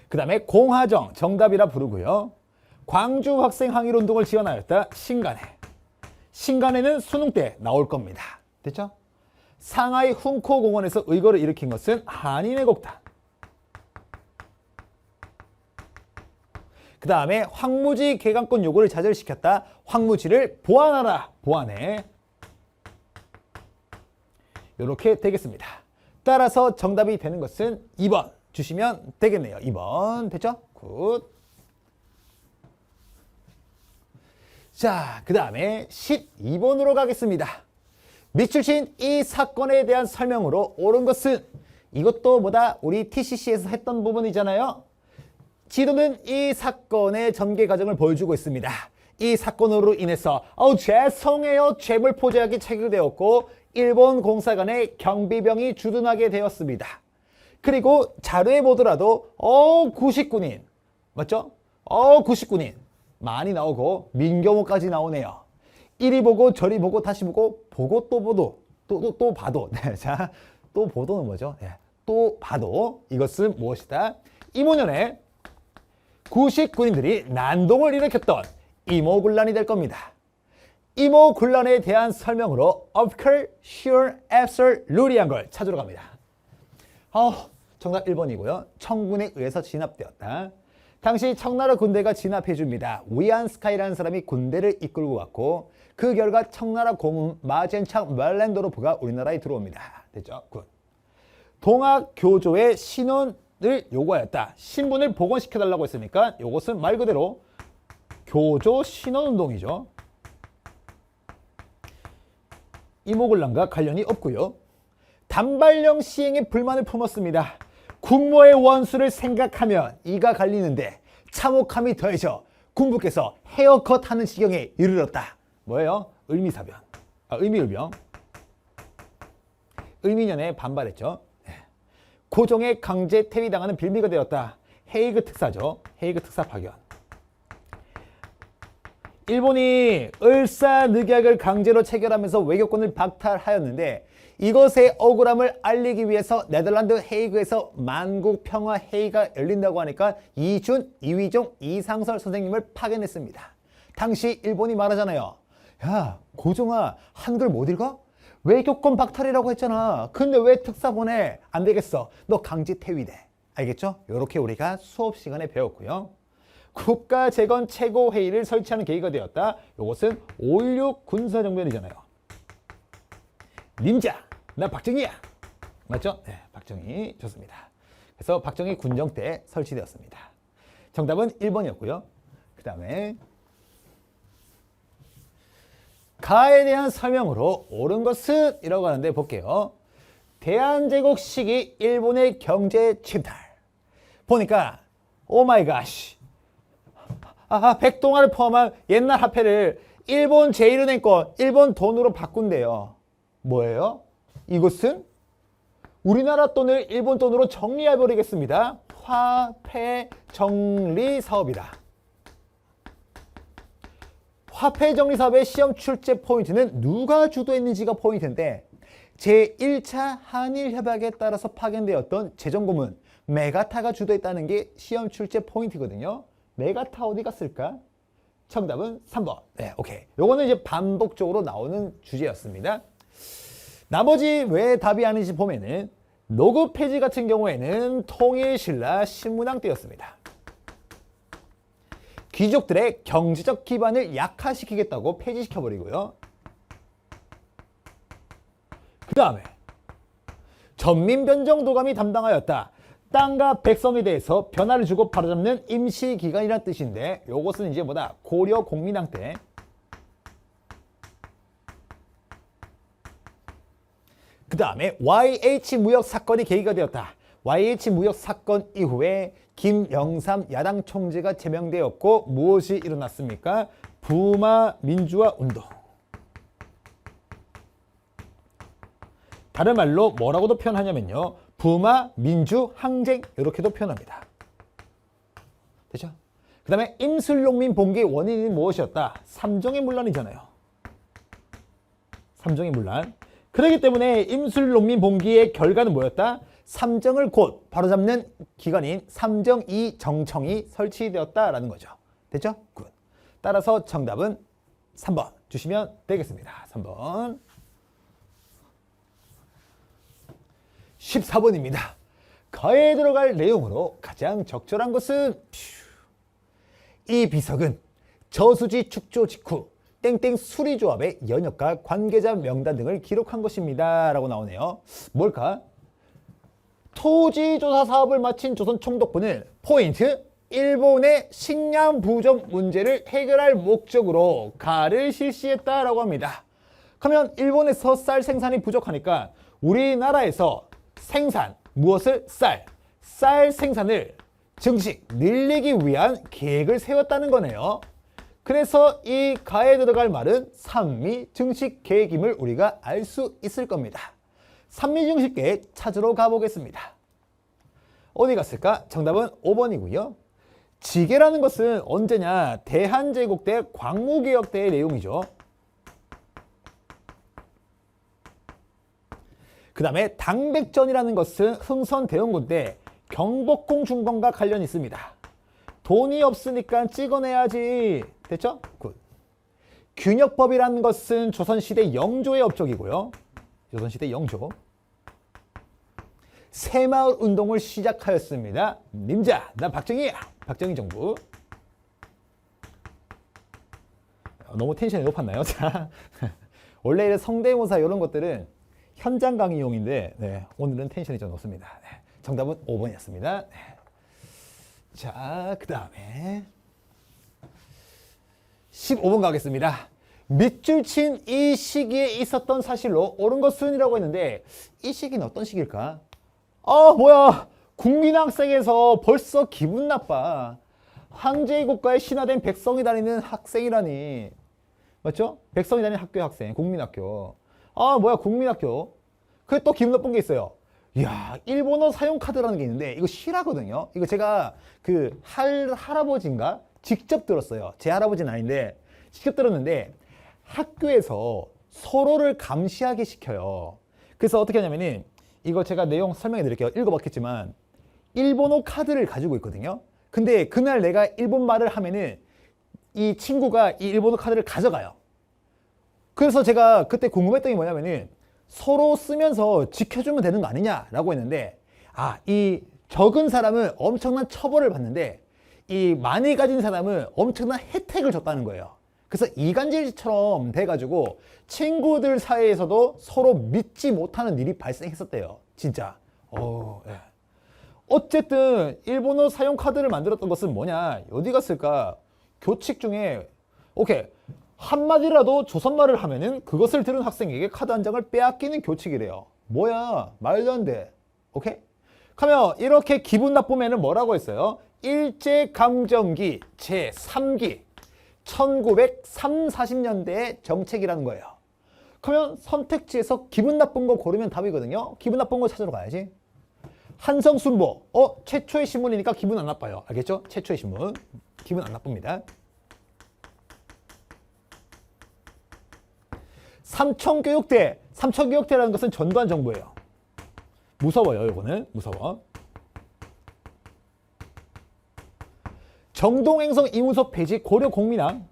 그 다음에 공화정 정답이라 부르고요. 광주 학생 항일운동을 지원하였다. 신간회. 신간회는 수능 때 나올 겁니다. 됐죠? 상하이 훈코공원에서 의거를 일으킨 것은 한인의 곡단. 그 다음에 황무지 개강권 요구를 좌절시켰다. 황무지를 보완하라. 보완해. 이렇게 되겠습니다. 따라서 정답이 되는 것은 2번 주시면 되겠네요. 2번 됐죠? 굿. 자, 그 다음에 12번으로 가겠습니다. 밑줄친 이 사건에 대한 설명으로 옳은 것은 이것도 뭐다? 우리 TCC에서 했던 부분이잖아요. 지도는 이 사건의 전개 과정을 보여주고 있습니다. 이 사건으로 인해서 죄송해요. 죄물 포기하기 체결되었고 일본 공사관의 경비병이 주둔하게 되었습니다. 그리고 자료에 보더라도 99인 맞죠? 99인 많이 나오고 민경호까지 나오네요. 이리 보고 저리 보고 다시 보고 또 보도 또 봐도 자, 또 보도는 뭐죠? 또 봐도 이것은 무엇이다? 이모년에 99인들이 난동을 일으켰던 이모군란이 될 겁니다. 이모군란에 대한 설명으로 occur, sure, after, 루리한 걸 찾으러 갑니다. 정답 1번이고요. 청군에 의해서 진압되었다. 당시 청나라 군대가 진압해줍니다. 위안스카이라는 사람이 군대를 이끌고 왔고 그 결과 청나라 고문 마젠착 멜렌도로프가 우리나라에 들어옵니다. 됐죠? 굿. 동학교조의 신원을 요구하였다. 신분을 복원시켜달라고 했으니까 이것은 말 그대로 교조 신원운동이죠. 이모군란과 관련이 없고요. 단발령 시행에 불만을 품었습니다. 국모의 원수를 생각하면 이가 갈리는데 참혹함이 더해져 군부께서 헤어컷하는 지경에 이르렀다. 뭐예요? 을미사변. 을미을병. 을미년에 반발했죠. 고종의 강제 퇴위당하는 빌미가 되었다. 헤이그 특사죠. 헤이그 특사 파견. 일본이 을사늑약을 강제로 체결하면서 외교권을 박탈하였는데 이것의 억울함을 알리기 위해서 네덜란드 헤이그에서 만국평화 회의가 열린다고 하니까 이준, 이휘종, 이상설 선생님을 파견했습니다. 당시 일본이 말하잖아요. 야, 고종아, 한글 못 읽어? 왜 교권 박탈이라고 했잖아. 근데 왜 특사 보내? 안 되겠어. 너 강제 퇴위돼. 알겠죠? 이렇게 우리가 수업 시간에 배웠고요. 국가재건 최고회의를 설치하는 계기가 되었다. 이것은 5.16 군사정변이잖아요. 님자, 나 박정희야. 맞죠? 네, 박정희 좋습니다. 그래서 박정희 군정 때 설치되었습니다. 정답은 1번이었고요. 그 다음에 가에 대한 설명으로 옳은 것은 이라고 하는데 볼게요. 대한제국 시기 일본의 경제 침탈. 보니까 오마이갓, 백동화를 포함한 옛날 화폐를 일본 제1은행권 일본 돈으로 바꾼대요. 뭐예요? 이것은 우리나라 돈을 일본 돈으로 정리해버리겠습니다. 화폐 정리 사업이다. 화폐 정리 사업의 시험 출제 포인트는 누가 주도했는지가 포인트인데 제1차 한일 협약에 따라서 파견되었던 재정고문 메가타가 주도했다는 게 시험 출제 포인트거든요. 메가타 어디 갔을까? 정답은 3번. 네, 오케이. 요거는 이제 반복적으로 나오는 주제였습니다. 나머지 왜 답이 아닌지 보면은 노구 폐지 같은 경우에는 통일신라 신문왕 때였습니다. 귀족들의 경제적 기반을 약화시키겠다고 폐지시켜버리고요. 그 다음에 전민변정도감이 담당하였다. 땅과 백성에 대해서 변화를 주고 바로잡는 임시기관이라는 뜻인데 요것은 이제 뭐다? 고려 공민왕 때. 그 다음에 YH 무역 사건이 계기가 되었다. YH 무역 사건 이후에 김영삼 야당 총재가 제명되었고 무엇이 일어났습니까? 부마 민주화 운동. 다른 말로 뭐라고도 표현하냐면요. 부마 민주 항쟁 이렇게도 표현합니다. 됐죠? 그 다음에 임술농민 봉기 원인이 무엇이었다? 삼정의 문란이잖아요. 삼정의 문란. 그렇기 때문에 임술농민 봉기의 결과는 뭐였다? 삼정을 곧 바로잡는 기관인 삼정이 정청이 설치되었다라는 거죠. 됐죠? 굿. 따라서 정답은 3번 주시면 되겠습니다. 3번. 14번입니다. 가에 들어갈 내용으로 가장 적절한 것은 이 비석은 저수지 축조 직후 땡땡 수리조합의 연역과 관계자 명단 등을 기록한 것입니다. 라고 나오네요. 뭘까? 토지조사 사업을 마친 조선총독부는 포인트 일본의 식량 부족 문제를 해결할 목적으로 가를 실시했다라고 합니다. 그러면 일본에서 쌀 생산이 부족하니까 우리나라에서 생산, 무엇을? 쌀 생산을 증식, 늘리기 위한 계획을 세웠다는 거네요. 그래서 이 가에 들어갈 말은 산미 증식 계획임을 우리가 알 수 있을 겁니다. 산미 증식 계획 찾으러 가보겠습니다. 어디 갔을까? 정답은 5번이고요. 지계라는 것은 언제냐? 대한제국 때 광무개혁 때의 내용이죠. 그 다음에 당백전이라는 것은 흥선대원군 때 경복궁 중건과 관련이 있습니다. 돈이 없으니까 찍어내야지. 됐죠? 굿. 균역법이라는 것은 조선시대 영조의 업적이고요. 조선시대 영조. 새마을 운동을 시작하였습니다. 님자, 나 박정희야. 박정희 정부. 너무 텐션이 높았나요? 자, 원래 성대모사 이런 것들은 현장 강의용인데 네, 오늘은 텐션이 좀 높습니다. 네, 정답은 5번이었습니다. 네. 자, 그 다음에 15번 가겠습니다. 밑줄 친 이 시기에 있었던 사실로 옳은 것은이라고 했는데 이 시기는 어떤 시기일까? 뭐야, 국민학생에서 벌써 기분 나빠. 황제의 국가에 신화된 백성이 다니는 학생이라니. 맞죠? 백성이 다니는 학교의 학생, 국민학교. 뭐야, 국민학교. 그게 또 기분 나쁜 게 있어요. 이야, 일본어 사용 카드라는 게 있는데 이거 실화거든요. 이거 제가 그 할아버지인가 직접 들었어요. 제 할아버지는 아닌데 직접 들었는데 학교에서 서로를 감시하게 시켜요. 그래서 어떻게 하냐면은 이거 제가 내용 설명해 드릴게요. 읽어봤겠지만 일본어 카드를 가지고 있거든요. 근데 그날 내가 일본 말을 하면은 이 친구가 이 일본어 카드를 가져가요. 그래서 제가 그때 궁금했던 게 뭐냐면은 서로 쓰면서 지켜주면 되는 거 아니냐라고 했는데, 이 적은 사람은 엄청난 처벌을 받는데 이 많이 가진 사람은 엄청난 혜택을 줬다는 거예요. 그래서 이간질처럼 돼가지고 친구들 사이에서도 서로 믿지 못하는 일이 발생했었대요. 진짜. 예. 어쨌든 일본어 사용 카드를 만들었던 것은 뭐냐? 어디 갔을까? 교칙 중에 오케이, 한마디라도 조선말을 하면은 그것을 들은 학생에게 카드 한 장을 빼앗기는 교칙이래요. 뭐야? 말도 안 돼. 오케이? 그러면 이렇게 기분 나쁘면은 뭐라고 했어요? 일제강점기 제3기 1940년대의 정책이라는 거예요. 그러면 선택지에서 기분 나쁜 거 고르면 답이거든요. 기분 나쁜 거 찾으러 가야지. 한성순보. 최초의 신문이니까 기분 안 나빠요. 알겠죠? 최초의 신문. 기분 안 나쁩니다. 삼천교육대. 삼천교육대라는 것은 전두환 정부예요. 무서워요. 이거는 무서워. 정동행성 이문섭 폐지 고려 공민왕.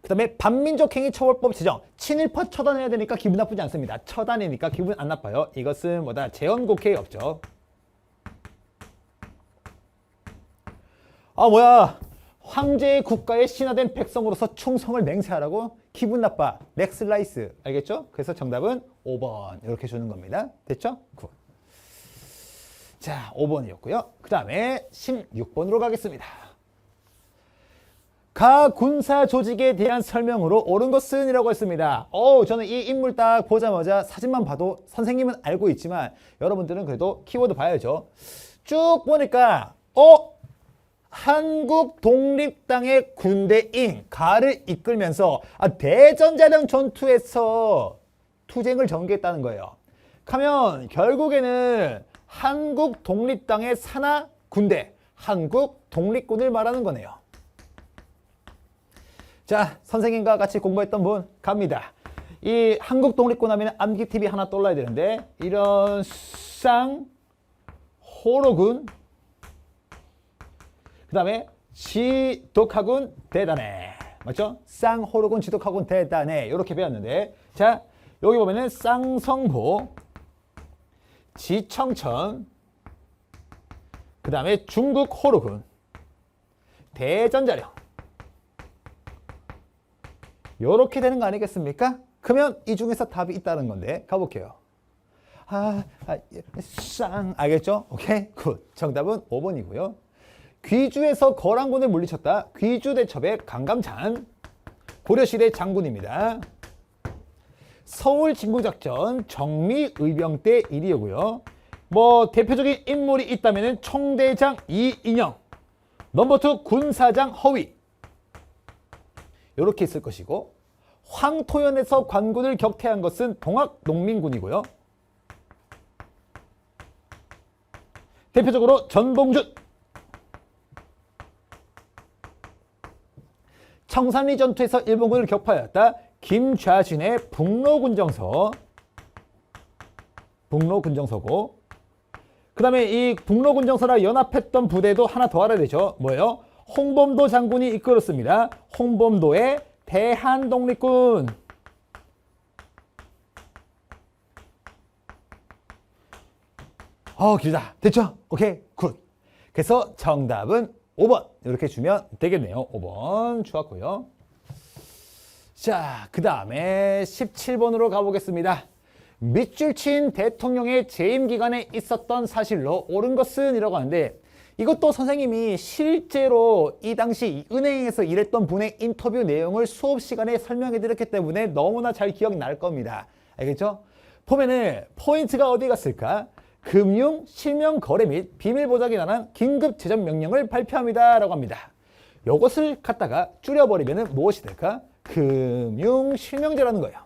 그 다음에 반민족행위 처벌법 제정. 친일파 처단해야 되니까 기분 나쁘지 않습니다. 처단이니까 기분 안 나빠요. 이것은 뭐다? 재헌국회에 없죠. 뭐야? 황제의 국가에 신하된 백성으로서 충성을 맹세하라고? 기분 나빠. 넥슬라이스. 알겠죠? 그래서 정답은 5번 이렇게 주는 겁니다. 됐죠? 굿. 자, 5번이었고요. 그 다음에 16번으로 가겠습니다. 가 군사 조직에 대한 설명으로 옳은 것은 이라고 했습니다. 저는 이 인물 딱 보자마자 사진만 봐도 선생님은 알고 있지만 여러분들은 그래도 키워드 봐야죠. 쭉 보니까 한국 독립당의 군대인 가를 이끌면서 대전자령 전투에서 투쟁을 전개했다는 거예요. 하면 결국에는 한국 독립당의 산하 군대, 한국 독립군을 말하는 거네요. 자, 선생님과 같이 공부했던 분 갑니다. 이 한국 독립군 하면 암기팁이 하나 떠올라야 되는데, 이런 쌍호로군, 그 다음에 지독하군 대단해. 맞죠? 쌍호로군 지독하군 대단해. 이렇게 배웠는데, 자, 여기 보면은 쌍성보, 지청천, 그 다음에 중국 호로군, 대전자령. 요렇게 되는 거 아니겠습니까? 그러면 이 중에서 답이 있다는 건데 가볼게요. 알겠죠? 오케이, 굿. 정답은 5번이고요. 귀주에서 거란군을 물리쳤다. 귀주대첩의 강감찬, 고려시대 장군입니다. 서울 진군작전 정미의병 때 일이고요. 대표적인 인물이 있다면 총대장 이인영, 넘버2 군사장 허위, 이렇게 있을 것이고, 황토현에서 관군을 격퇴한 것은 동학농민군이고요. 대표적으로 전봉준, 청산리 전투에서 일본군을 격파하였다. 김좌진의 북로군정서, 북로군정서고, 그 다음에 이 북로군정서랑 연합했던 부대도 하나 더 알아야 되죠. 뭐예요? 홍범도 장군이 이끌었습니다. 홍범도의 대한독립군. 길다. 됐죠? 오케이, 굿. 그래서 정답은 5번 이렇게 주면 되겠네요. 5번 좋았고요. 자, 그 다음에 17번으로 가보겠습니다. 밑줄 친 대통령의 재임 기간에 있었던 사실로 옳은 것은 이라고 하는데, 이것도 선생님이 실제로 이 당시 은행에서 일했던 분의 인터뷰 내용을 수업 시간에 설명해 드렸기 때문에 너무나 잘 기억날 겁니다. 알겠죠? 보면은 포인트가 어디 갔을까? 금융 실명 거래 및 비밀 보장에 관한 긴급 재정 명령을 발표합니다 라고 합니다. 이것을 갖다가 줄여버리면 무엇이 될까? 금융 실명제라는 거예요.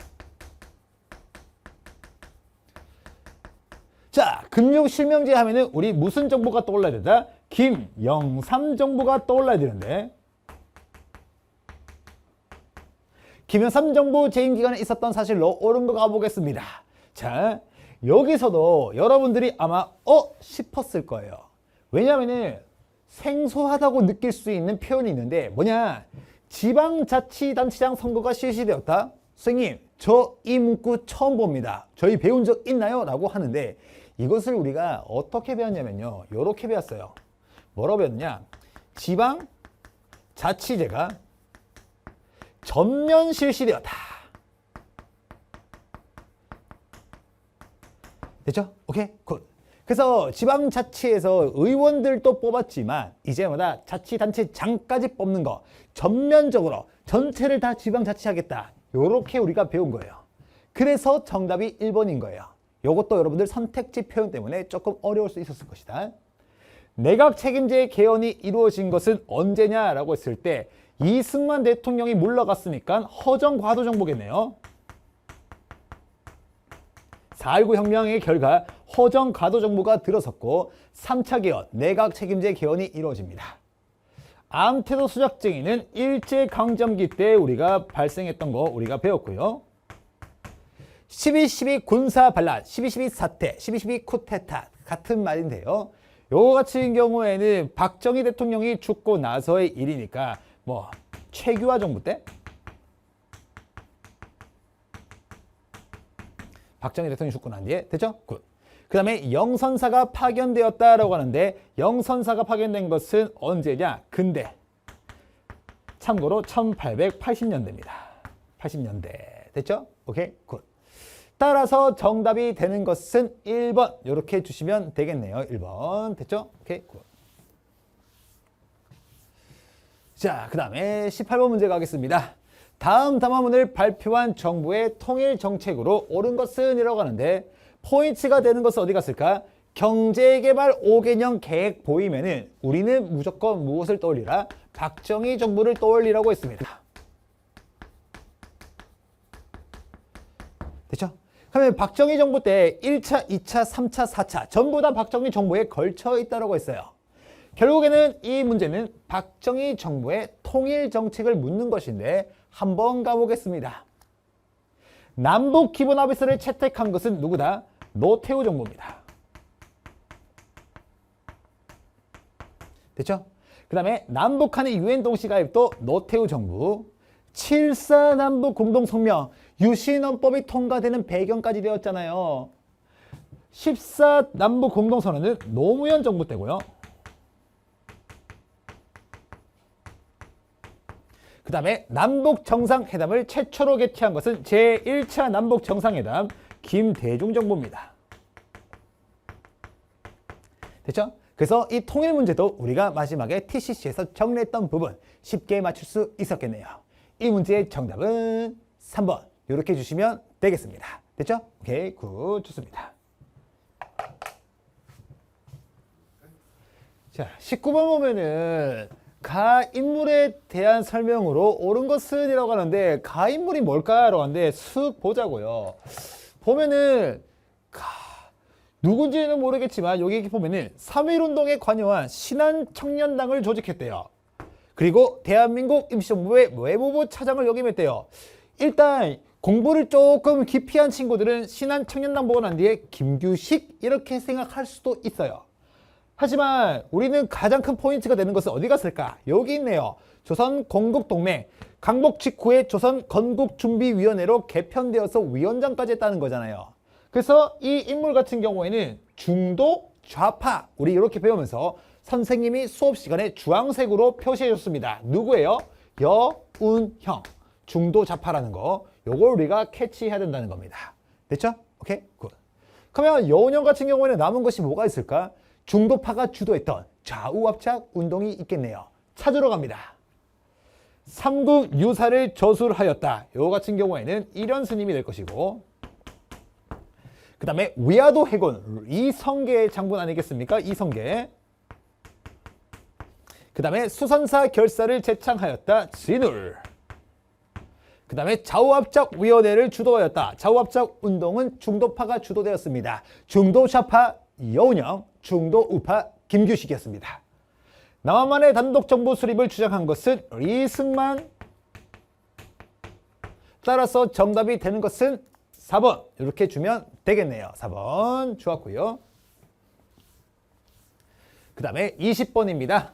자, 금융 실명제 하면은 우리 무슨 정부가 떠올라야 된다? 김영삼 정부가 떠올라야 되는데, 김영삼 정부 재임 기간에 있었던 사실로 옳은 거 가보겠습니다. 자, 여기서도 여러분들이 아마 싶었을 거예요. 왜냐하면은 생소하다고 느낄 수 있는 표현이 있는데 뭐냐? 지방자치단체장 선거가 실시되었다. 선생님, 저 이 문구 처음 봅니다. 저희 배운 적 있나요? 라고 하는데 이것을 우리가 어떻게 배웠냐면요. 이렇게 배웠어요. 뭐라고 배웠냐? 지방자치제가 전면 실시되었다. 됐죠? 오케이? 굿. 그래서 지방자치에서 의원들도 뽑았지만 이제마다 자치단체장까지 뽑는 거 전면적으로 전체를 다 지방자치하겠다. 요렇게 우리가 배운 거예요. 그래서 정답이 1번인 거예요. 요것도 여러분들 선택지 표현 때문에 조금 어려울 수 있었을 것이다. 내각 책임제 개헌이 이루어진 것은 언제냐라고 했을 때 이승만 대통령이 물러갔으니까 허정 과도 정부겠네요. 4.19 혁명의 결과 허정 과도 정부가 들어섰고 3차 개헌, 내각 책임제 개헌이 이루어집니다. 암태도 수작쟁이는 일제강점기 때 우리가 발생했던 거 우리가 배웠고요. 12.12 군사반란, 12.12 사태, 12.12 쿠데타 같은 말인데요. 요거 같은 경우에는 박정희 대통령이 죽고 나서의 일이니까 뭐 최규하 정부 때 박정희 대통령이 죽고 난 뒤에 됐죠? 굿. 그 다음에 영선사가 파견되었다라고 하는데 영선사가 파견된 것은 언제냐? 근대. 참고로 1880년대입니다. 80년대. 됐죠? 오케이? 굿. 따라서 정답이 되는 것은 1번. 이렇게 주시면 되겠네요. 1번. 됐죠? 오케이? 굿. 자, 그 다음에 18번 문제 가겠습니다. 다음 담화문을 발표한 정부의 통일 정책으로 옳은 것은 이라고 하는데 포인트가 되는 것은 어디 갔을까? 경제개발 5개년 계획 보이면은 우리는 무조건 무엇을 떠올리라? 박정희 정부를 떠올리라고 했습니다. 됐죠? 그러면 박정희 정부 때 1차, 2차, 3차, 4차 전부 다 박정희 정부에 걸쳐 있다고 했어요. 결국에는 이 문제는 박정희 정부의 통일 정책을 묻는 것인데 한번 가보겠습니다. 남북 기본합의서를 채택한 것은 누구다? 노태우 정부입니다. 됐죠? 그 다음에 남북한의 유엔 동시 가입도 노태우 정부. 7.4 남북 공동성명 유신헌법이 통과되는 배경까지 되었잖아요. 14 남북 공동선언은 노무현 정부 때고요. 그 다음에 남북정상회담을 최초로 개최한 것은 제1차 남북정상회담 김대중 정부입니다. 됐죠? 그래서 이 통일 문제도 우리가 마지막에 TCC에서 정리했던 부분 쉽게 맞출 수 있었겠네요. 이 문제의 정답은 3번 이렇게 주시면 되겠습니다. 됐죠? 오케이, 굿, 좋습니다. 자, 19번 보면은 가인물에 대한 설명으로 옳은 것은 이라고 하는데 가인물이 뭘까라고 하는데 쓱 보자고요. 보면은 누군지는 모르겠지만 여기 보면은 3.1운동에 관여한 신한청년당을 조직했대요. 그리고 대한민국 임시정부의 외무부 차장을 역임했대요. 일단 공부를 조금 깊이 한 친구들은 신한청년당 보고 난 뒤에 김규식 이렇게 생각할 수도 있어요. 하지만 우리는 가장 큰 포인트가 되는 것은 어디 갔을까? 여기 있네요. 조선건국동맹 강복 직후에 조선건국준비위원회로 개편되어서 위원장까지 했다는 거잖아요. 그래서 이 인물 같은 경우에는 중도 좌파 우리 이렇게 배우면서 선생님이 수업 시간에 주황색으로 표시해 줬습니다. 누구예요? 여운형 중도 좌파라는 거 요걸 우리가 캐치해야 된다는 겁니다. 됐죠? 오케이 굿. 그러면 여운형 같은 경우에는 남은 것이 뭐가 있을까? 중도파가 주도했던 좌우합작 운동이 있겠네요. 찾으러 갑니다. 삼국 유사를 저술하였다. 요 같은 경우에는 일현 스님이 될 것이고 그 다음에 위화도 해군 이성계의 장군 아니겠습니까? 이성계. 그 다음에 수선사 결사를 제창하였다. 진울. 그 다음에 좌우합작위원회를 주도하였다. 좌우합작 운동은 중도파가 주도되었습니다. 중도좌파 여운형, 중도우파 김규식이었습니다. 남한만의 단독정부 수립을 주장한 것은 이승만. 따라서 정답이 되는 것은 4번 이렇게 주면 되겠네요. 4번 좋았고요. 그 다음에 20번입니다.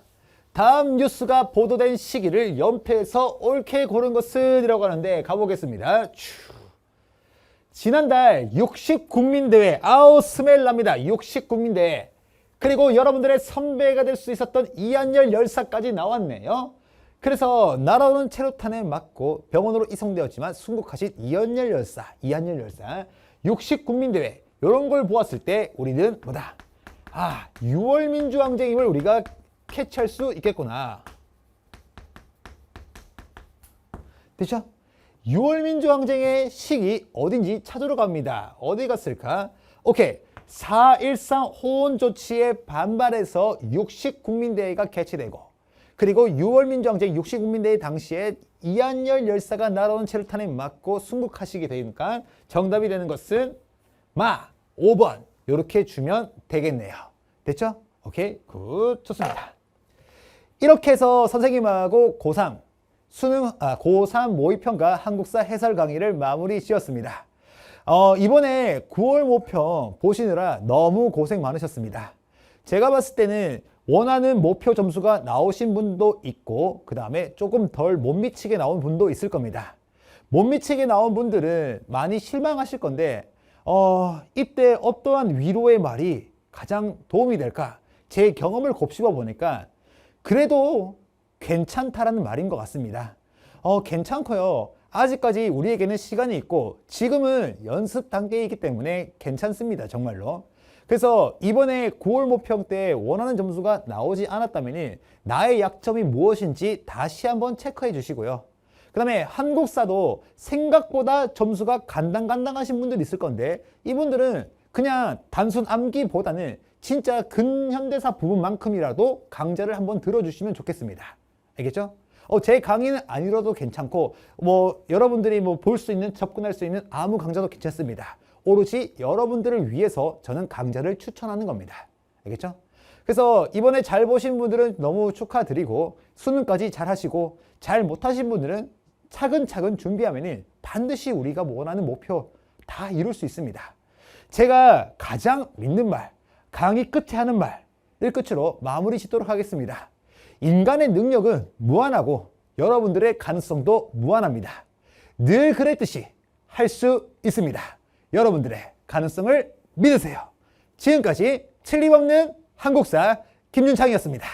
다음 뉴스가 보도된 시기를 연패해서 옳게 고른 것은 이라고 하는데 가보겠습니다. 지난달 60국민대회, 아우 스멜 납니다. 60국민대회. 그리고 여러분들의 선배가 될 수 있었던 이한열 열사까지 나왔네요. 그래서 날아오는 체류탄에 맞고 병원으로 이송되었지만 순국하신 이한열 열사 60국민대회 이런 걸 보았을 때 우리는 뭐다? 6월 민주항쟁임을 우리가 캐치할 수 있겠구나. 됐죠? 6월 민주항쟁의 시기 어딘지 찾으러 갑니다. 어디 갔을까? 오케이. 4.13 호원조치에 반발해서 60국민대회가 개최되고 그리고 6월 민주항쟁 60국민대회 당시에 이한열 열사가 날아오는 체류탄에 맞고 순국하시게 되니까 정답이 되는 것은 5번 이렇게 주면 되겠네요. 됐죠? 오케이, 굿, 좋습니다. 이렇게 해서 선생님하고 고3 모의평가 한국사 해설 강의를 마무리 지었습니다. 이번에 9월 모평 보시느라 너무 고생 많으셨습니다. 제가 봤을 때는 원하는 목표 점수가 나오신 분도 있고 그 다음에 조금 덜 못 미치게 나온 분도 있을 겁니다. 못 미치게 나온 분들은 많이 실망하실 건데 이때 어떠한 위로의 말이 가장 도움이 될까? 제 경험을 곱씹어 보니까 그래도 괜찮다라는 말인 것 같습니다. 괜찮고요. 아직까지 우리에게는 시간이 있고 지금은 연습 단계이기 때문에 괜찮습니다. 정말로. 그래서 이번에 9월 모평 때 원하는 점수가 나오지 않았다면 나의 약점이 무엇인지 다시 한번 체크해 주시고요. 그 다음에 한국사도 생각보다 점수가 간당간당하신 분들이 있을 건데 이분들은 그냥 단순 암기보다는 진짜 근현대사 부분만큼이라도 강좌를 한번 들어주시면 좋겠습니다. 알겠죠? 제 강의는 아니라도 괜찮고 여러분들이 볼 수 있는 접근할 수 있는 아무 강좌도 괜찮습니다. 오로지 여러분들을 위해서 저는 강좌를 추천하는 겁니다. 알겠죠? 그래서 이번에 잘 보신 분들은 너무 축하드리고 수능까지 잘 하시고 잘 못하신 분들은 차근차근 준비하면 반드시 우리가 원하는 목표 다 이룰 수 있습니다. 제가 가장 믿는 말, 강의 끝에 하는 말을 끝으로 마무리 짓도록 하겠습니다. 인간의 능력은 무한하고 여러분들의 가능성도 무한합니다. 늘 그랬듯이 할 수 있습니다. 여러분들의 가능성을 믿으세요. 지금까지 틀림없는 한국사 김윤창이었습니다.